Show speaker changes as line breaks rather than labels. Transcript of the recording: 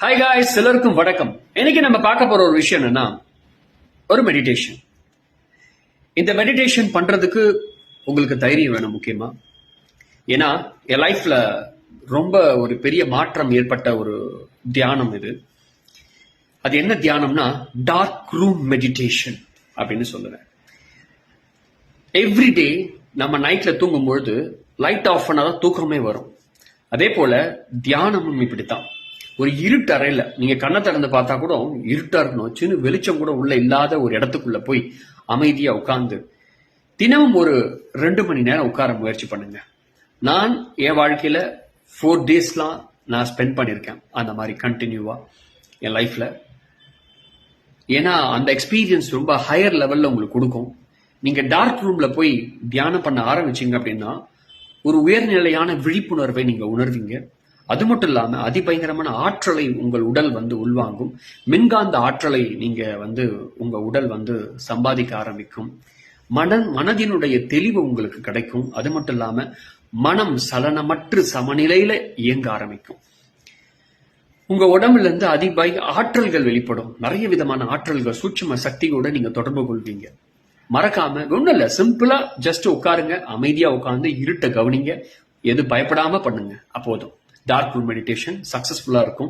Hi guys, எல்லாருக்கும் வணக்கம். இன்னைக்கு நம்ம பார்க்க போற ஒரு விஷயம் என்னன்னா, ஒரு மெடிடேஷன். இந்த மெடிடேஷன் பண்றதுக்கு உங்களுக்கு தைரியம் வேணும் முக்கியமா. ஏன்னா என் லைஃப்ல ரொம்ப ஒரு பெரிய மாற்றம் ஏற்பட்ட ஒரு தியானம் இது. அது என்ன தியானம்னா, டார்க் ரூம் மெடிடேஷன் அப்படின்னு சொல்லுவேன். எவ்ரிடே நம்ம நைட்ல தூங்கும் பொழுது லைட் ஆஃப் பண்ணாதான் தூக்கமே வரும். அதே போல தியானமும் இப்படித்தான். ஒரு இருட்டு அறையில நீங்க கண்ணை திறந்து பார்த்தா கூட இருட்டா இருக்கணும், சின்ன வெளிச்சம் கூட உள்ள இல்லாத ஒரு இடத்துக்குள்ள போய் அமைதியா உட்கார்ந்து தினமும் ஒரு 2 மணி நேரம் உட்கார முயற்சி பண்ணுங்க. நான் என் வாழ்க்கையில 4 டேஸ்லாம் நான் ஸ்பெண்ட் பண்ணியிருக்கேன் அந்த மாதிரி கண்டினியூவா என் லைஃப்ல. ஏன்னா அந்த எக்ஸ்பீரியன்ஸ் ரொம்ப ஹையர் லெவல்ல உங்களுக்கு கொடுக்கும். நீங்க டார்க் ரூம்ல போய் தியானம் பண்ண ஆரம்பிச்சீங்க அப்படின்னா ஒரு உயர்நிலையான விழிப்புணர்வை நீங்க உணர்வீங்க. அது மட்டும் இல்லாம அதிபயங்கரமான ஆற்றலை உங்கள் உடல் உள்வாங்கும். மின்காந்த ஆற்றலை நீங்க உங்க உடல் சம்பாதிக்க ஆரம்பிக்கும். மனதினுடைய தெளிவு உங்களுக்கு கிடைக்கும். அது மட்டும் இல்லாம மனம் சலனமற்று சமநிலையில இயங்க ஆரம்பிக்கும். உங்க உடம்புல இருந்து ஆற்றல்கள் வெளிப்படும். நிறைய விதமான ஆற்றல்கள், சூட்சும சக்தியோட நீங்க தொடர்பு கொள்வீங்க. மறக்காம ஒண்ணும் இல்ல, சிம்பிளா ஜஸ்ட் உட்காருங்க, அமைதியா உட்கார்ந்து இருட்ட கவனிங்க, எது பயப்படாம பண்ணுங்க. அப்போதும் டார்க் ரூம் மெடிடேஷன் சக்சஸ்ஃபுல்லா இருக்கும்.